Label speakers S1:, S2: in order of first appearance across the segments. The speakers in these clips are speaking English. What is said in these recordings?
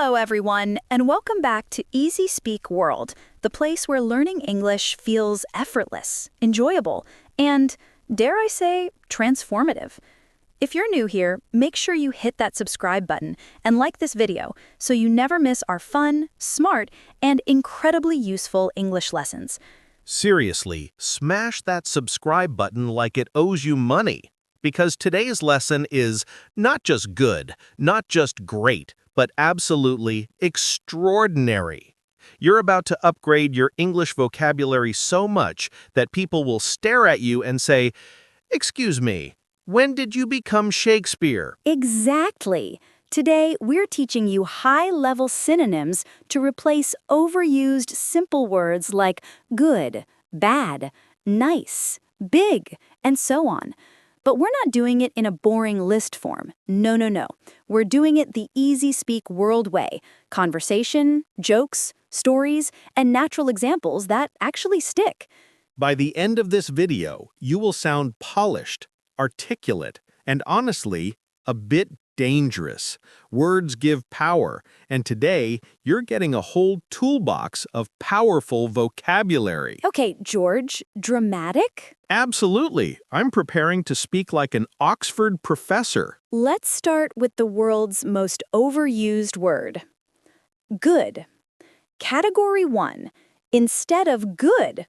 S1: Hello, everyone, and welcome back to Easy Speak World, the place where learning English feels effortless, enjoyable, and, dare I say, transformative. If you're new here, make sure you hit that subscribe button and like this video so you never miss our fun, smart, and incredibly useful English lessons.
S2: Seriously, smash that subscribe button like it owes you money. Because today's lesson is not just good, not just great, but absolutely extraordinary. You're about to upgrade your English vocabulary so much that people will stare at you and say, "Excuse me, when did you become Shakespeare?"
S1: Exactly. Today, we're teaching you high-level synonyms to replace overused simple words like good, bad, nice, big, and so on. But we're not doing it in a boring list form. No. We're doing it the Easy Speak World way. Conversation, jokes, stories, and natural examples that actually stick.
S2: By the end of this video, you will sound polished, articulate, and honestly, a bit dangerous. Words give power, and today, you're getting a whole toolbox of powerful vocabulary.
S1: Okay, George, dramatic?
S2: Absolutely. I'm preparing to speak like an Oxford professor.
S1: Let's start with the world's most overused word. Good. Category 1. Instead of good.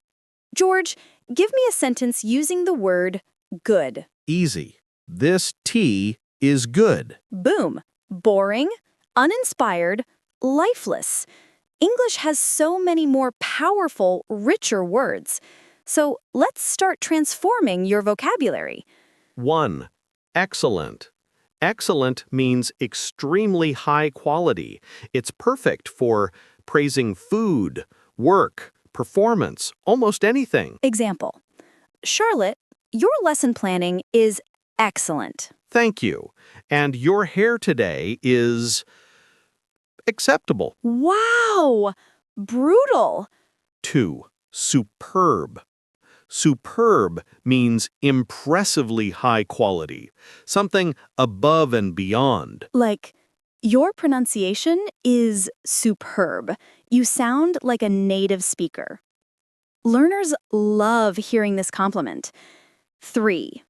S1: George, give me a sentence using the word good.
S2: Easy. This tea is good.
S1: Boom. Boring, uninspired, lifeless. English has so many more powerful, richer words. So let's start transforming your vocabulary.
S2: 1. Excellent. Excellent means extremely high quality. It's perfect for praising food, work, performance, almost anything.
S1: Example. Charlotte, your lesson planning is excellent.
S2: Thank you. And your hair today is acceptable.
S1: Wow! Brutal.
S2: 2. Superb. Superb means impressively high quality, something above and beyond.
S1: Like, your pronunciation is superb. You sound like a native speaker. Learners love hearing this compliment. 3.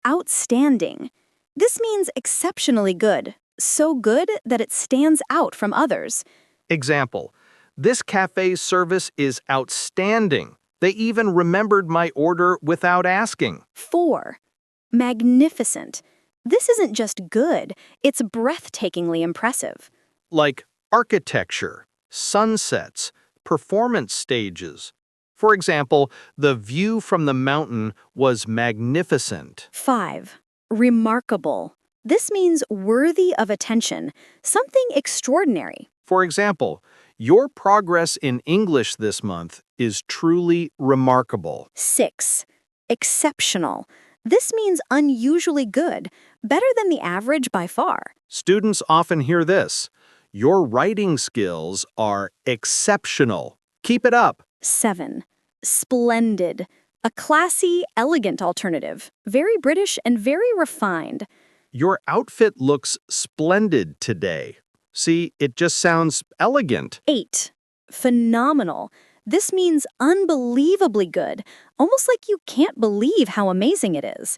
S1: Outstanding. This means exceptionally good, so good that it stands out from others.
S2: Example, this cafe's service is outstanding. They even remembered my order without asking.
S1: 4. Magnificent. This isn't just good, it's breathtakingly impressive.
S2: Like architecture, sunsets, performance stages. For example, the view from the mountain was magnificent.
S1: 5. Remarkable. This means worthy of attention, something extraordinary.
S2: For example, your progress in English this month is truly remarkable.
S1: 6. Exceptional. This means unusually good, better than the average by far.
S2: Students often hear this. Your writing skills are exceptional. Keep it up.
S1: 7. Splendid. A classy, elegant alternative. Very British and very refined.
S2: Your outfit looks splendid today. See, it just sounds elegant.
S1: 8. Phenomenal. This means unbelievably good, almost like you can't believe how amazing it is.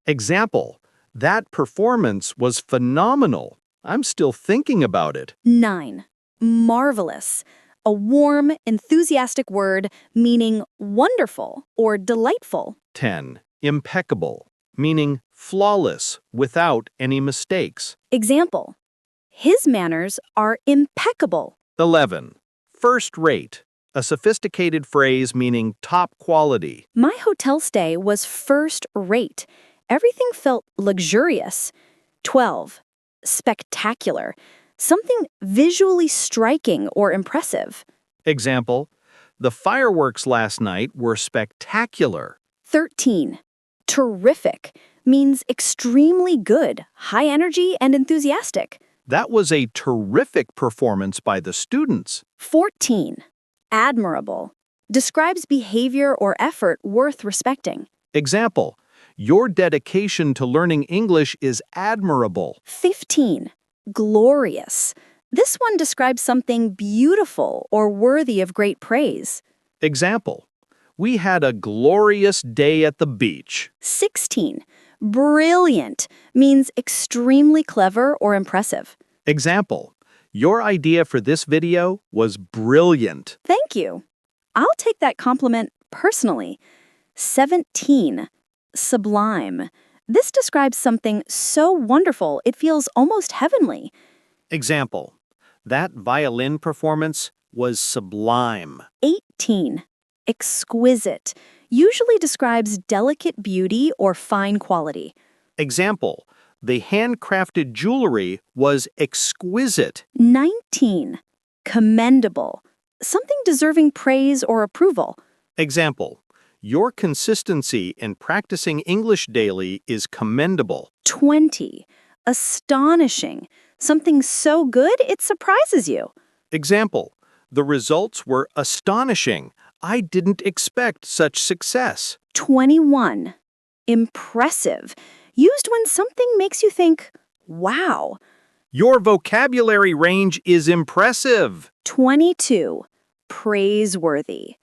S2: Example, that performance was phenomenal. I'm still thinking about it.
S1: 9. Marvelous. A warm, enthusiastic word meaning wonderful or delightful.
S2: 10. Impeccable, meaning flawless, without any mistakes.
S1: Example. His manners are impeccable.
S2: 11. First rate, a sophisticated phrase meaning top quality.
S1: My hotel stay was first rate. Everything felt luxurious. 12. Spectacular. Something visually striking or impressive.
S2: Example, the fireworks last night were spectacular.
S1: 13. Terrific. Means extremely good, high energy, and enthusiastic.
S2: That was a terrific performance by the students.
S1: 14. Admirable. Describes behavior or effort worth respecting.
S2: Example, your dedication to learning English is admirable.
S1: 15. Glorious. This one describes something beautiful or worthy of great praise.
S2: Example, we had a glorious day at the beach.
S1: 16. Brilliant means extremely clever or impressive.
S2: Example, your idea for this video was brilliant.
S1: Thank you. I'll take that compliment personally. 17. Sublime. This describes something so wonderful it feels almost heavenly.
S2: Example, that violin performance was sublime.
S1: 18. Exquisite. Usually describes delicate beauty or fine quality.
S2: Example, the handcrafted jewelry was exquisite.
S1: 19. Commendable. Something deserving praise or approval.
S2: Example, your consistency in practicing English daily is commendable.
S1: 20. Astonishing. Something so good it surprises you.
S2: Example, the results were astonishing. I didn't expect such success.
S1: 21. Impressive. Used when something makes you think, wow.
S2: Your vocabulary range is impressive.
S1: 22. Praiseworthy.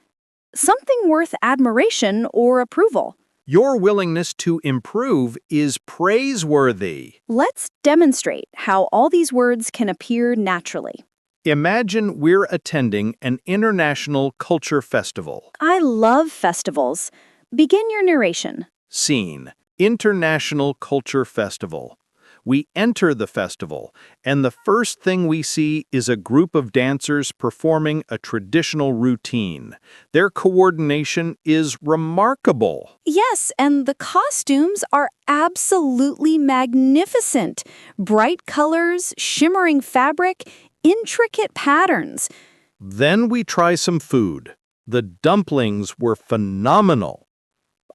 S1: Something worth admiration or approval.
S2: Your willingness to improve is praiseworthy.
S1: Let's demonstrate how all these words can appear naturally.
S2: Imagine we're attending an international culture festival.
S1: I love festivals. Begin your narration.
S2: Scene, International Culture Festival. We enter the festival, and the first thing we see is a group of dancers performing a traditional routine. Their coordination is remarkable.
S1: Yes, and the costumes are absolutely magnificent. Bright colors, shimmering fabric, intricate patterns.
S2: Then we try some food. The dumplings were phenomenal.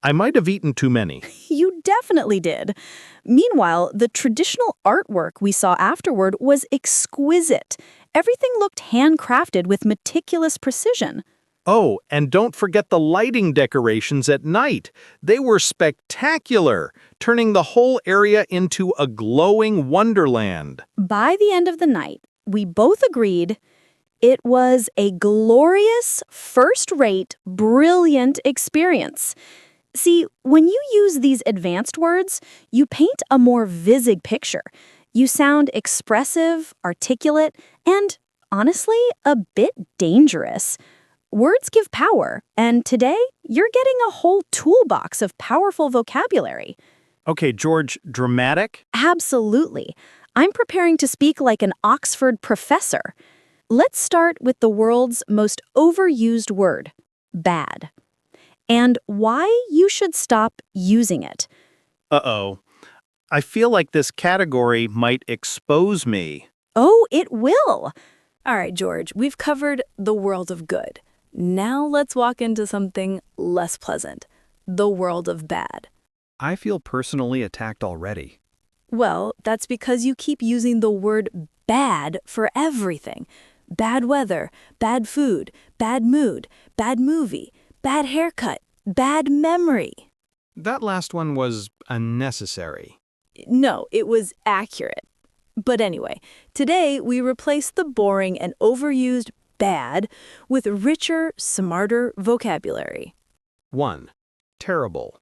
S2: I might have eaten too many.
S1: You definitely did. Meanwhile, the traditional artwork we saw afterward was exquisite. Everything looked handcrafted with meticulous precision.
S2: Oh, and don't forget the lighting decorations at night. They were spectacular, turning the whole area into a glowing wonderland.
S1: By the end of the night, we both agreed it was a glorious, first-rate, brilliant experience. See, when you use these advanced words, you paint a more vivid picture. You sound expressive, articulate, and, honestly, a bit dangerous. Words give power, and today, you're getting a whole toolbox of powerful vocabulary.
S2: Okay, George, dramatic?
S1: Absolutely. I'm preparing to speak like an Oxford professor. Let's start with the world's most overused word, bad, and why you should stop using it.
S2: Uh-oh. I feel like this category might expose me.
S1: Oh, it will.
S3: All right, George, we've covered the world of good. Now let's walk into something less pleasant, the world of bad.
S4: I feel personally attacked already.
S3: Well, that's because you keep using the word bad for everything. Bad weather, bad food, bad mood, bad movie, bad haircut, bad memory.
S4: That last one was unnecessary.
S3: No, it was accurate. But anyway, today we replace the boring and overused bad with richer, smarter vocabulary.
S4: 1. Terrible.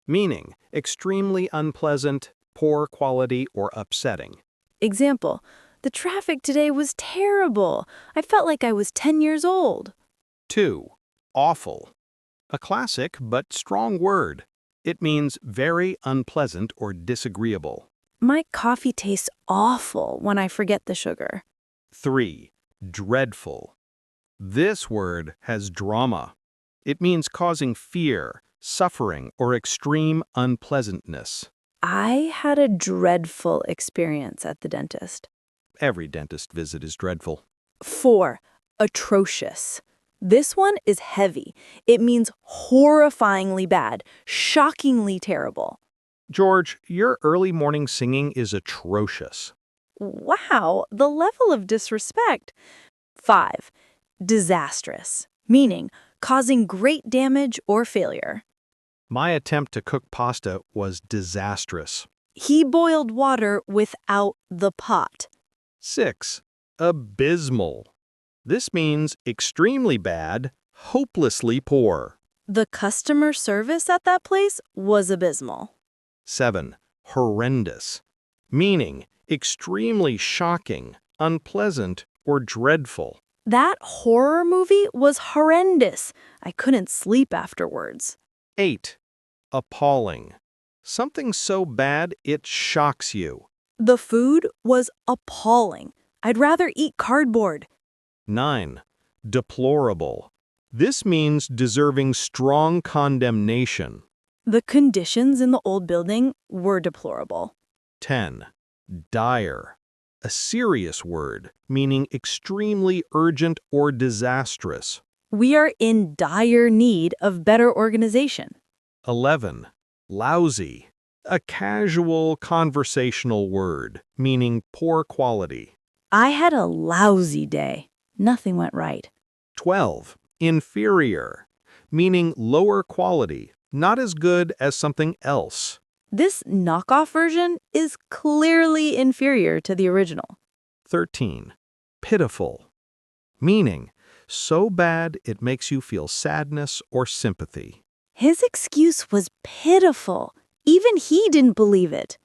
S4: Meaning, extremely unpleasant, poor quality, or upsetting.
S3: Example, the traffic today was terrible. I felt like I was 10 years old.
S4: 2. Awful. A classic but strong word. It means very unpleasant or disagreeable.
S3: My coffee tastes awful when I forget the sugar.
S4: 3. Dreadful. This word has drama. It means causing fear, suffering, or extreme unpleasantness.
S3: I had a dreadful experience at the dentist.
S4: Every dentist visit is dreadful.
S3: 4. Atrocious. This one is heavy. It means horrifyingly bad, shockingly terrible.
S2: George, your early morning singing is atrocious.
S3: Wow, the level of disrespect. 5. Disastrous, meaning causing great damage or failure.
S2: My attempt to cook pasta was disastrous.
S3: He boiled water without the pot.
S2: 6.
S4: Abysmal. This means extremely bad, hopelessly poor.
S3: The customer service at that place was abysmal.
S4: 7. Horrendous. Meaning extremely shocking, unpleasant, or dreadful.
S3: That horror movie was horrendous. I couldn't sleep afterwards.
S4: 8. Appalling. Something so bad it shocks you.
S3: The food was appalling. I'd rather eat cardboard.
S4: 9. Deplorable. This means deserving strong condemnation.
S3: The conditions in the old building were deplorable.
S4: 10. Dire. A serious word, meaning extremely urgent or disastrous.
S3: We are in dire need of better organization.
S4: 11. Lousy. A casual conversational word, meaning poor quality.
S3: I had a lousy day. Nothing went right.
S4: 12. Inferior. Meaning lower quality, not as good as something else.
S3: This knockoff version is clearly inferior to the original.
S4: 13. Pitiful. Meaning so bad it makes you feel sadness or sympathy.
S3: His excuse was pitiful. Even he didn't believe it.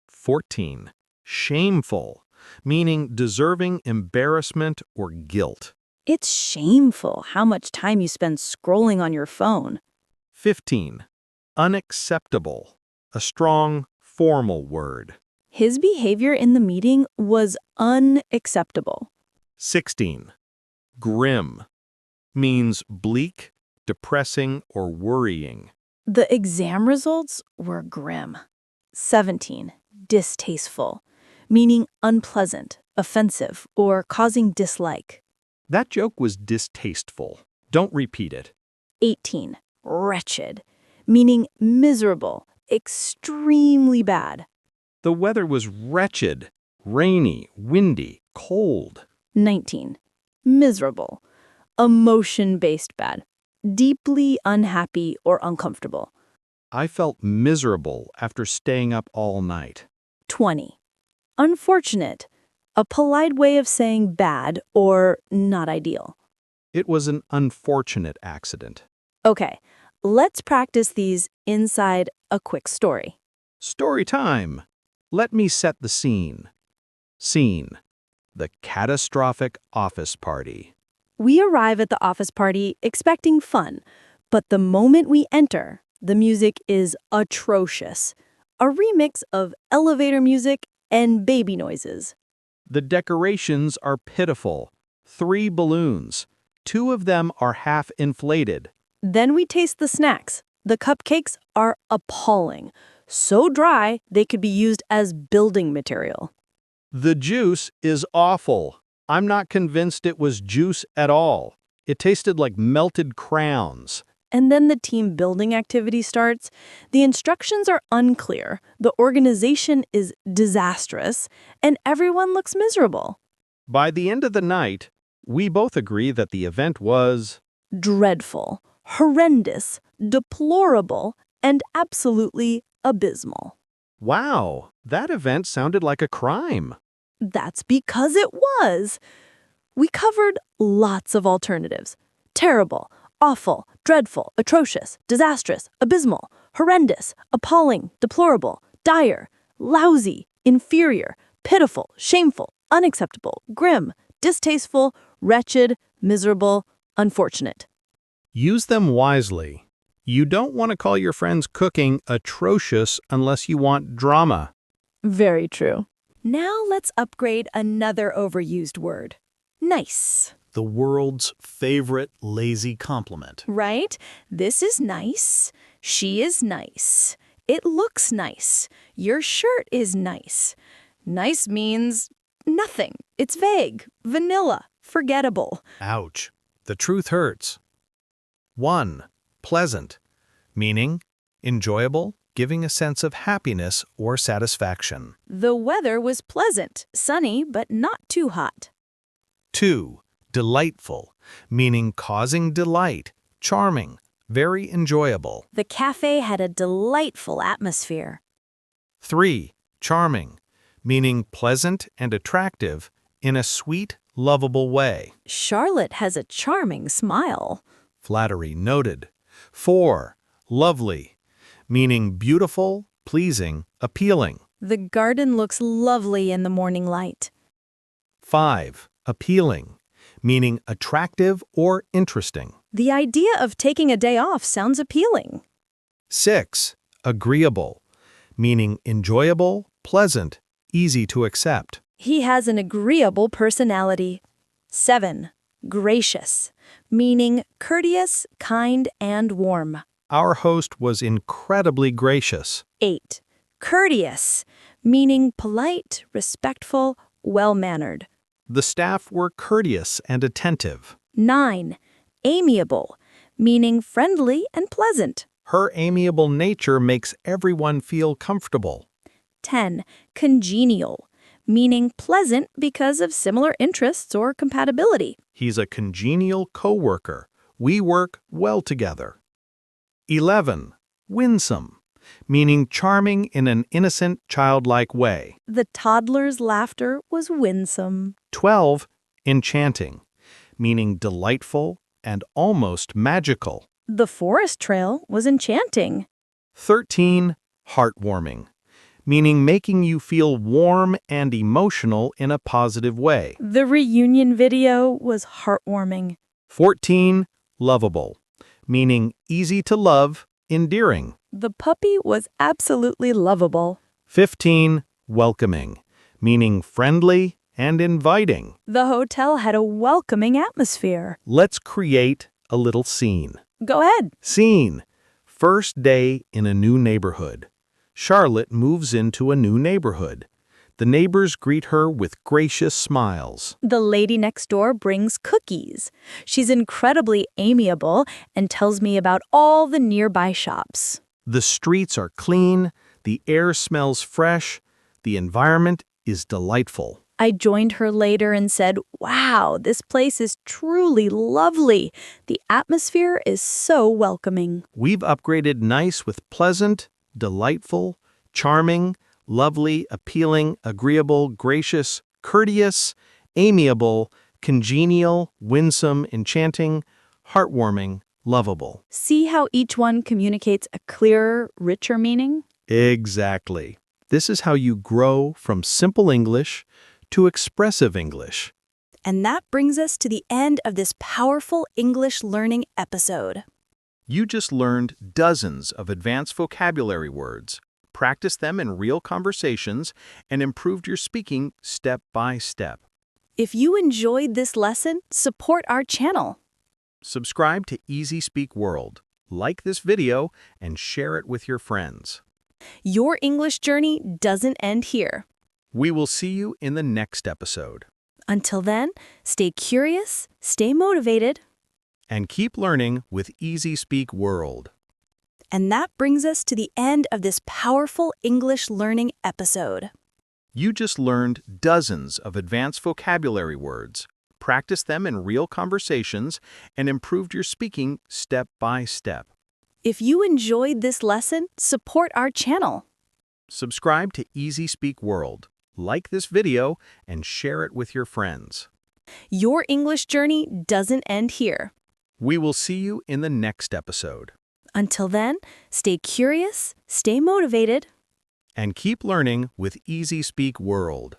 S4: 14. Shameful. Meaning deserving embarrassment or guilt.
S3: It's shameful how much time you spend scrolling on your phone.
S4: 15. Unacceptable. A strong, formal word.
S3: His behavior in the meeting was unacceptable.
S4: 16. Grim. Means bleak, depressing, or worrying.
S3: The exam results were grim. 17. Distasteful, meaning unpleasant, offensive, or causing dislike.
S4: That joke was distasteful. Don't repeat it.
S3: 18. Wretched, meaning miserable, extremely bad.
S4: The weather was wretched, rainy, windy, cold.
S3: 19. Miserable, emotion-based bad, deeply unhappy or uncomfortable.
S4: I felt miserable after staying up all night.
S3: 20. Unfortunate, a polite way of saying bad or not ideal.
S4: It was an unfortunate accident.
S3: Okay, let's practice these inside a quick story.
S4: Story time. Let me set the scene. Scene. The catastrophic office party.
S3: We arrive at the office party expecting fun, but the moment we enter, the music is atrocious. A remix of elevator music and baby noises.
S4: The decorations are pitiful. 3 balloons. 2 of them are half inflated.
S3: Then we taste the snacks. The cupcakes are appalling. So dry, they could be used as building material.
S4: The juice is awful. I'm not convinced it was juice at all. It tasted like melted crowns.
S3: And then the team building activity starts. The instructions are unclear, the organization is disastrous, and everyone looks miserable.
S4: By the end of the night, we both agree that the event was
S3: Dreadful, horrendous, deplorable, and absolutely abysmal.
S4: wow, that event sounded like a crime.
S3: That's because it was. We covered lots of alternatives. Terrible, awful, dreadful, atrocious, disastrous, abysmal, horrendous, appalling, deplorable, dire, lousy, inferior, pitiful, shameful, unacceptable, grim, distasteful, wretched, miserable, unfortunate.
S4: Use them wisely. You don't want to call your friends cooking atrocious unless you want drama.
S3: Very true.
S1: Now let's upgrade another overused word. Nice.
S2: The world's favorite lazy compliment.
S1: Right? This is nice. She is nice. It looks nice. Your shirt is nice. Nice means nothing. It's vague, vanilla, forgettable.
S2: Ouch. The truth hurts. 1. Pleasant. Meaning enjoyable, giving a sense of happiness or satisfaction.
S1: The weather was pleasant, sunny, but not too hot.
S2: 2. Delightful. Meaning causing delight, charming, very enjoyable.
S1: The cafe had a delightful atmosphere.
S2: 3. Charming. Meaning pleasant and attractive, in a sweet, lovable way.
S3: Charlotte has a charming smile.
S2: Flattery noted. 4. Lovely, meaning beautiful, pleasing, appealing.
S3: The garden looks lovely in the morning light.
S2: 5. Appealing, meaning attractive or interesting.
S3: The idea of taking a day off sounds appealing.
S2: 6. Agreeable, meaning enjoyable, pleasant, easy to accept.
S3: He has an agreeable personality. 7. Gracious, meaning courteous, kind, and warm.
S2: Our host was incredibly gracious.
S3: 8. Courteous, meaning polite, respectful, well-mannered.
S2: The staff were courteous and attentive.
S3: 9. Amiable, meaning friendly and pleasant.
S2: Her amiable nature makes everyone feel comfortable.
S3: 10. Congenial, meaning pleasant because of similar interests or compatibility.
S2: He's a congenial coworker. We work well together. 11. Winsome, meaning charming in an innocent, childlike way.
S3: The toddler's laughter was winsome.
S2: 12. Enchanting, meaning delightful and almost magical.
S3: The forest trail was enchanting.
S2: 13. Heartwarming, meaning making you feel warm and emotional in a positive way.
S3: The reunion video was heartwarming.
S2: 14. Lovable, meaning easy to love, endearing.
S3: The puppy was absolutely lovable.
S2: 15. Welcoming, meaning friendly and inviting.
S3: The hotel had a welcoming atmosphere.
S2: Let's create a little scene.
S3: Go ahead.
S2: Scene. First day in a new neighborhood. Charlotte moves into a new neighborhood. The neighbors greet her with gracious smiles.
S3: The lady next door brings cookies. She's incredibly amiable and tells me about all the nearby shops.
S2: The streets are clean, the air smells fresh, the environment is delightful.
S3: I joined her later and said, "Wow, this place is truly lovely. The atmosphere is so welcoming."
S2: We've upgraded nice with pleasant, delightful, charming, lovely, appealing, agreeable, gracious, courteous, amiable, congenial, winsome, enchanting, heartwarming, lovable.
S3: See how each one communicates a clearer, richer meaning?
S2: Exactly. This is how you grow from simple English to expressive English.
S3: And that brings us to the end of this powerful English learning episode.
S2: You just learned dozens of advanced vocabulary words, practiced them in real conversations, and improved your speaking step by step.
S3: If you enjoyed this lesson, support our channel.
S2: Subscribe to Easy Speak World, like this video, and share it with your friends.
S3: Your English journey doesn't end here.
S2: We will see you in the next episode.
S3: Until then, stay curious, stay motivated.
S2: And keep learning with Easy Speak World.
S3: And that brings us to the end of this powerful English learning episode.
S2: You just learned dozens of advanced vocabulary words, practiced them in real conversations, and improved your speaking step by step.
S3: If you enjoyed this lesson, support our channel.
S2: Subscribe to Easy Speak World, like this video, and share it with your friends.
S3: Your English journey doesn't end here.
S2: We will see you in the next episode.
S3: Until then, stay curious, stay motivated.
S2: And keep learning with Easy Speak World.